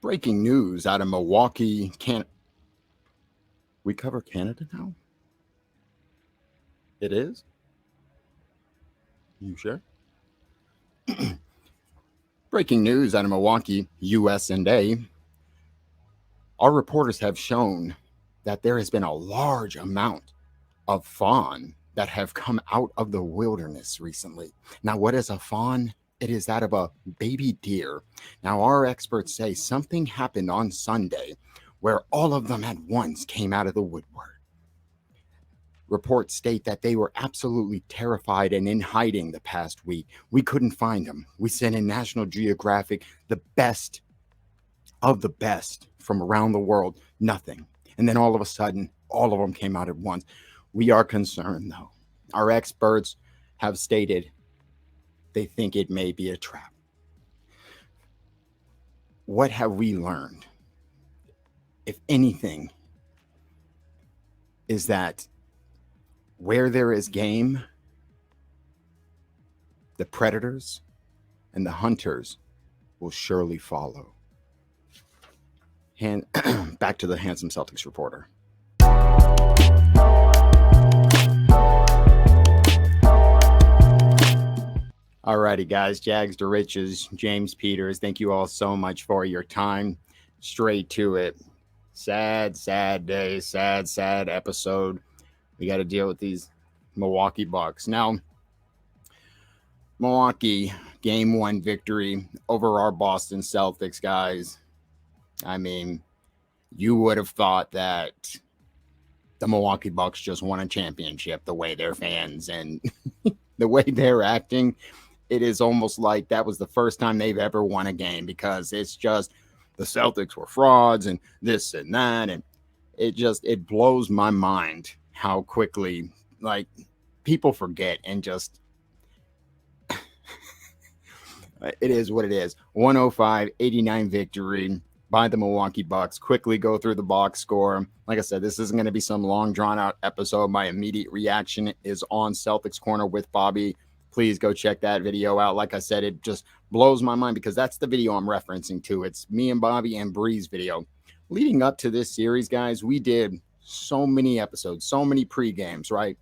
Breaking news out of Milwaukee, we cover Canada now? It is? You sure? Breaking news out of Milwaukee, US&A. Our reporters have shown that there has been a large amount of fawn that have come out of the wilderness recently. Now, what is a fawn? It is that of a baby deer. Now, our experts say something happened on Sunday where all of them at once came out of the woodwork. Reports state that they were absolutely terrified and in hiding the past week. We couldn't find them. We sent in National Geographic, the best of the best from around the world, nothing. And then all of a sudden, all of them came out at once. We are concerned, though. Our experts have stated they think it may be a trap. What have we learned? If anything, is that where there is game, the predators and the hunters will surely follow. Back to the handsome Celtics reporter. Alrighty, guys, Jags to Riches, James Peters, thank you all so much for your time. Straight to it. Sad day, sad episode. We got to deal with these Milwaukee Bucks. Now, Milwaukee, game 1 victory over our Boston Celtics, guys. I mean, you would have thought that the Milwaukee Bucks just won a championship the way their fans and the way they're acting. It is almost like that was the first time they've ever won a game, because it's just the Celtics were frauds and this and that. And it blows my mind how quickly, like, people forget and just it is what it is. 105-89 victory by the Milwaukee Bucks. Quickly go through the box score. Like I said, this isn't going to be some long drawn out episode. My immediate reaction is on Celtics Corner with Bobby. Please go check that video out. Like I said, it just blows my mind because that's the video I'm referencing to. It's me and Bobby and Bree's video. Leading up to this series, guys, we did so many episodes, so many pre-games, right?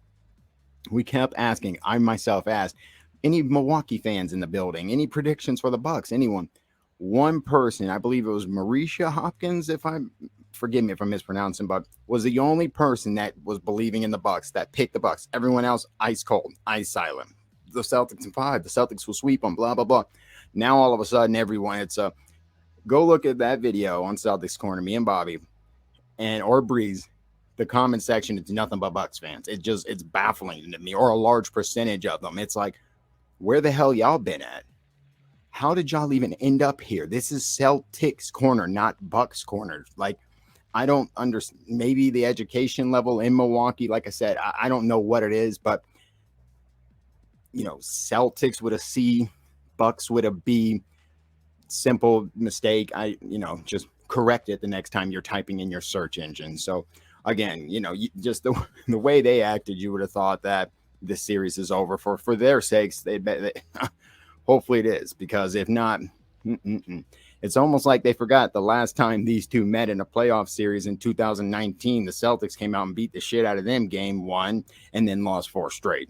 We kept asking, I myself asked, any Milwaukee fans in the building, any predictions for the Bucks, anyone? One person, I believe it was Marisha Hopkins, forgive me if I'm mispronouncing, but was the only person that was believing in the Bucks, that picked the Bucks. Everyone else, ice cold, ice silent. The Celtics in 5, the Celtics will sweep them, blah, blah, blah. Now, all of a sudden, everyone, it's go look at that video on Celtics Corner, me and Bobby, or Breeze. The comment section, it's nothing but Bucks fans. It's baffling to me, or a large percentage of them. It's like, where the hell y'all been at? How did y'all even end up here? This is Celtics Corner, not Bucks Corner. Like, I don't understand. Maybe the education level in Milwaukee, like I said, I don't know what it is, but, you know, Celtics with a C, Bucks with a B. Simple mistake. Just correct it the next time you're typing in your search engine. So, again, just the way they acted, you would have thought that this series is over. For their sakes, hopefully it is, because if not, it's almost like they forgot the last time these two met in a playoff series in 2019. The Celtics came out and beat the shit out of them game 1 and then lost 4 straight.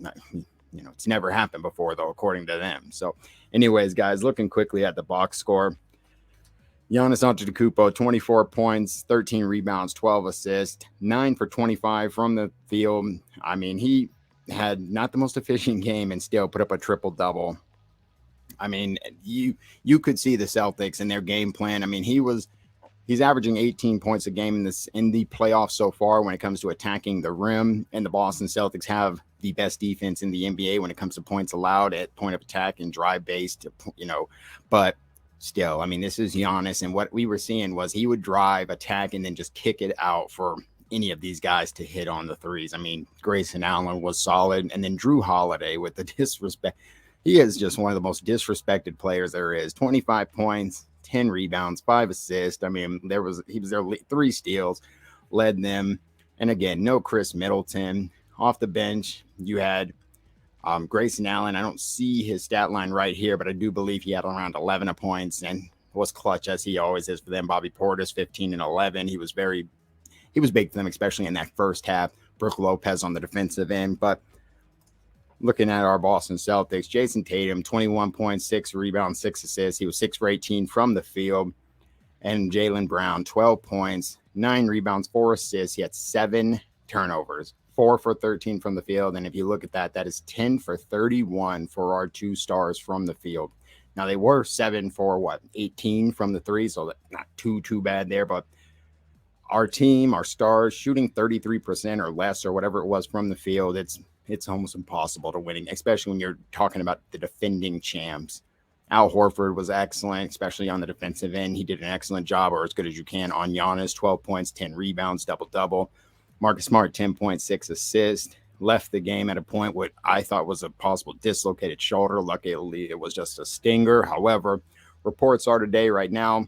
It's never happened before, though, according to them. So anyways, guys, looking quickly at the box score, Giannis Antetokounmpo, 24 points, 13 rebounds, 12 assists, 9 for 25 from the field. I mean, he had not the most efficient game and still put up a triple-double. I mean, you could see the Celtics and their game plan. I mean, he's averaging 18 points a game in the playoffs so far when it comes to attacking the rim. And the Boston Celtics have the best defense in the NBA when it comes to points allowed at point of attack and drive based, but still, I mean, this is Giannis. And what we were seeing was he would drive, attack, and then just kick it out for any of these guys to hit on the threes. I mean, Grayson Allen was solid. And then Drew Holiday with the disrespect. He is just one of the most disrespected players there is. 25 points, 10 rebounds, 5 assists. I mean, he was there 3 steals, led them. And again, no Chris Middleton. Off the bench, you had Grayson Allen. I don't see his stat line right here, but I do believe he had around 11 points. And was clutch as he always is for them. Bobby Portis, 15 and 11. He was big for them, especially in that first half. Brook Lopez on the defensive end. But looking at our Boston Celtics, Jason Tatum, 21.6 rebounds, 6 assists. He was 6 for 18 from the field. And Jaylen Brown, 12 points, 9 rebounds, 4 assists. He had 7 turnovers, 4 for 13 from the field. And if you look at that, that is 10 for 31 for our 2 stars from the field. Now, they were 7 for 18 from the 3, so that's not too bad there. But our team, our stars, shooting 33% or less or whatever it was from the field, it's almost impossible to winning, especially when you're talking about the defending champs. Al Horford was excellent, especially on the defensive end. He did an excellent job, or as good as you can, on Giannis. 12 points, 10 rebounds, double-double. Marcus Smart, 10.6 assists. Left the game at a point what I thought was a possible dislocated shoulder. Luckily, it was just a stinger. However, reports are today right now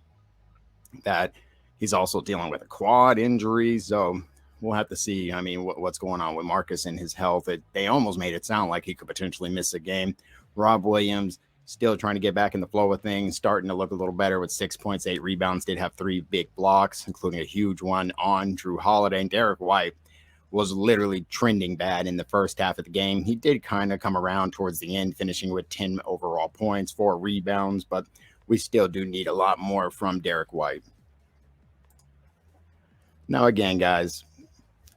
that he's also dealing with a quad injury. So we'll have to see, what's going on with Marcus and his health. They almost made it sound like he could potentially miss a game. Rob Williams, still trying to get back in the flow of things, starting to look a little better with 6 points, 8 rebounds, did have 3 big blocks, including a huge one on Drew Holiday. And Derek White was literally trending bad in the first half of the game. He did kind of come around towards the end, finishing with 10 overall points, 4 rebounds, but we still do need a lot more from Derek White. Now, again, guys,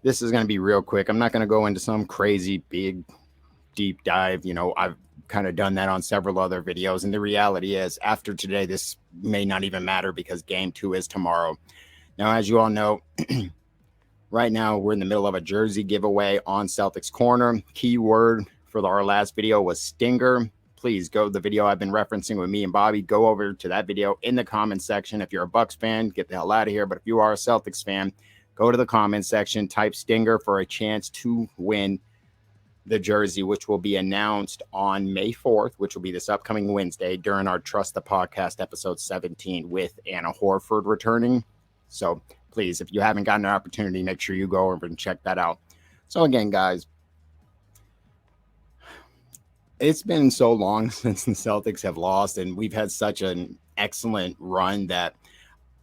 this is going to be real quick. I'm not going to go into some crazy big deep dive. I've kind of done that on several other videos. And the reality is, after today, this may not even matter because game 2 is tomorrow. Now, as you all know, right now we're in the middle of a jersey giveaway on Celtics Corner. Keyword for our last video was stinger. Please go to the video I've been referencing with me and Bobby. Go over to that video in the comment section. If you're a Bucks fan, get the hell out of here. But if you are a Celtics fan, go to the comment section, type stinger for a chance to win the jersey, which will be announced on May 4th, which will be this upcoming Wednesday during our Trust the Podcast episode 17 with Anna Horford returning. So please, if you haven't gotten an opportunity, make sure you go over and check that out. So again, guys, it's been so long since the Celtics have lost, and we've had such an excellent run that,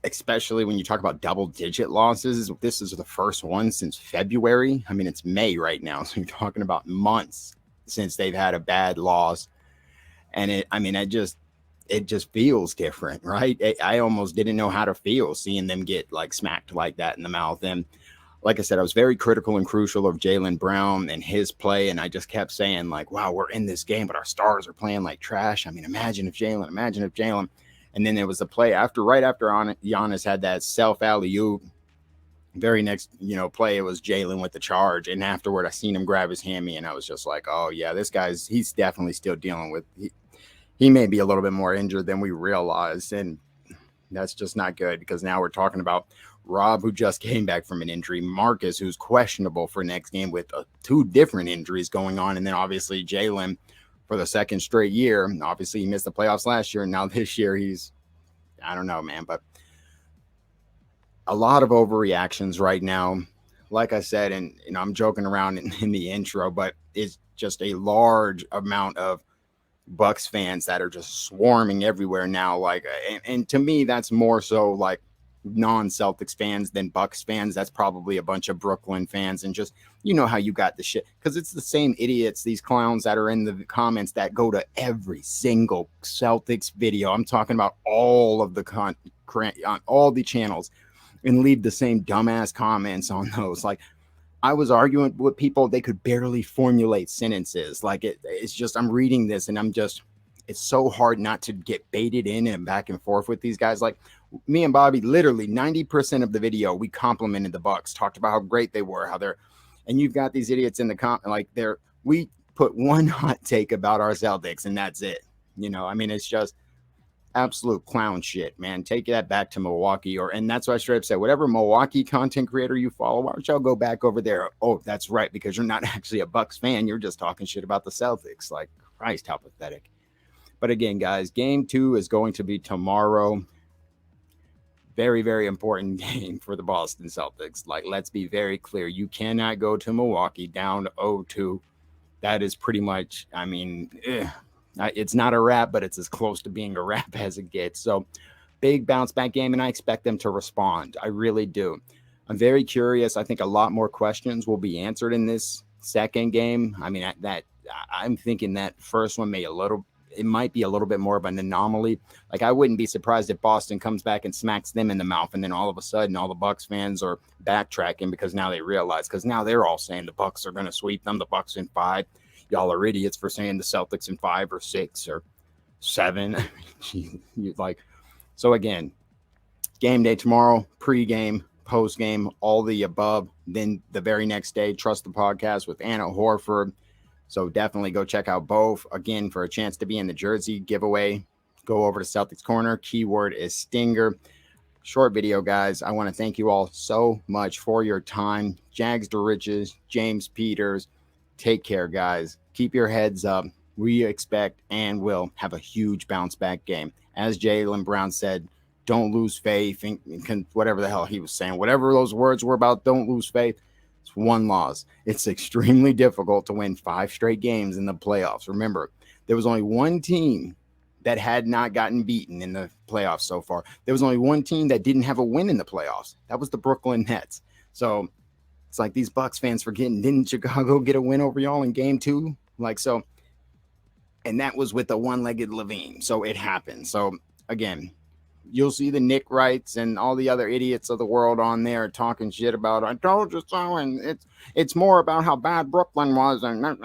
especially when you talk about double-digit losses, this is the first one since February. It's May right now, so you're talking about months since they've had a bad loss. And it just feels different, right? I almost didn't know how to feel seeing them get smacked like that in the mouth. And like I said, I was very critical and crucial of Jaylen Brown and his play. And I just kept saying, wow, we're in this game, but our stars are playing like trash. Imagine if Jaylen. And then there was a play right after Giannis had that self alley-oop. Very next, play, it was Jaylen with the charge. And afterward, I seen him grab his hammy, and I was just like, oh, yeah, he's definitely still dealing with, he may be a little bit more injured than we realized. And that's just not good, because now we're talking about Rob, who just came back from an injury, Marcus, who's questionable for next game with 2 different injuries going on. And then obviously Jaylen, for the second straight year. Obviously, he missed the playoffs last year, and now this year I don't know, man, but a lot of overreactions right now. Like I said, and I'm joking around in the intro, but it's just a large amount of Bucks fans that are just swarming everywhere now. And to me, that's more so non-Celtics fans than Bucks fans. That's probably a bunch of Brooklyn fans, and just how you got the shit, because it's the same idiots, these clowns that are in the comments that go to every single Celtics video. I'm talking about all of the on all the channels, and leave the same dumbass comments on those. I was arguing with people, they could barely formulate sentences. It's just, I'm reading this and it's so hard not to get baited in and back and forth with these guys. Me and Bobby, literally 90% of the video, we complimented the Bucks, talked about how great they were, and you've got these idiots in the we put one hot take about our Celtics, and that's it. It's just absolute clown shit, man. Take that back to Milwaukee, and that's why I straight up said, whatever Milwaukee content creator you follow, why don't y'all go back over there? Oh, that's right, because you're not actually a Bucks fan. You're just talking shit about the Celtics. Christ, how pathetic. But again, guys, game 2 is going to be tomorrow. Very, very important game for the Boston Celtics. Let's be very clear. You cannot go to Milwaukee down 0-2. That is pretty much, it's not a wrap, but it's as close to being a wrap as it gets. So big bounce back game, and I expect them to respond. I really do. I'm very curious. I think a lot more questions will be answered in this second game. I mean, I'm thinking that first one it might be a little bit more of an anomaly. Like, I wouldn't be surprised if Boston comes back and smacks them in the mouth, and then all of a sudden all the Bucks fans are backtracking because now they realize, because now they're all saying the Bucks are going to sweep them, the Bucks in 5. Y'all are idiots for saying the Celtics in 5 or 6 or 7. So again, game day tomorrow, pre-game, post-game, all the above. Then the very next day, Trust the Podcast with Anna Horford. So definitely go check out both. Again, for a chance to be in the jersey giveaway, go over to Celtics Corner. Keyword is Stinger. Short video, guys. I want to thank you all so much for your time. Jags to Riches, James Peters. Take care, guys. Keep your heads up. We expect and will have a huge bounce back game. As Jaylen Brown said, don't lose faith. And whatever the hell he was saying, whatever those words were about, don't lose faith. It's one loss. It's extremely difficult to win 5 straight games in the playoffs. Remember, there was only one team that had not gotten beaten in the playoffs so far. There was only one team that didn't have a win in the playoffs. That was the Brooklyn Nets. So it's like these Bucks fans forgetting, didn't Chicago get a win over y'all in game 2? Like, so, and that was with a one-legged Levine. So it happened. So again, you'll see the Nick Wrights and all the other idiots of the world on there talking shit about, I told you so, and it's more about how bad Brooklyn was. And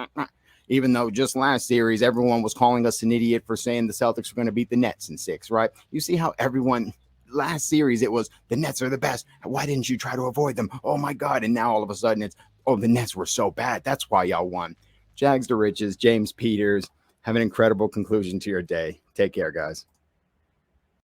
even though just last series, everyone was calling us an idiot for saying the Celtics were going to beat the Nets in 6, right? You see how everyone, last series, it was, the Nets are the best. Why didn't you try to avoid them? Oh, my God. And now all of a sudden it's, oh, the Nets were so bad. That's why y'all won. Jags to Riches, James Peters. Have an incredible conclusion to your day. Take care, guys.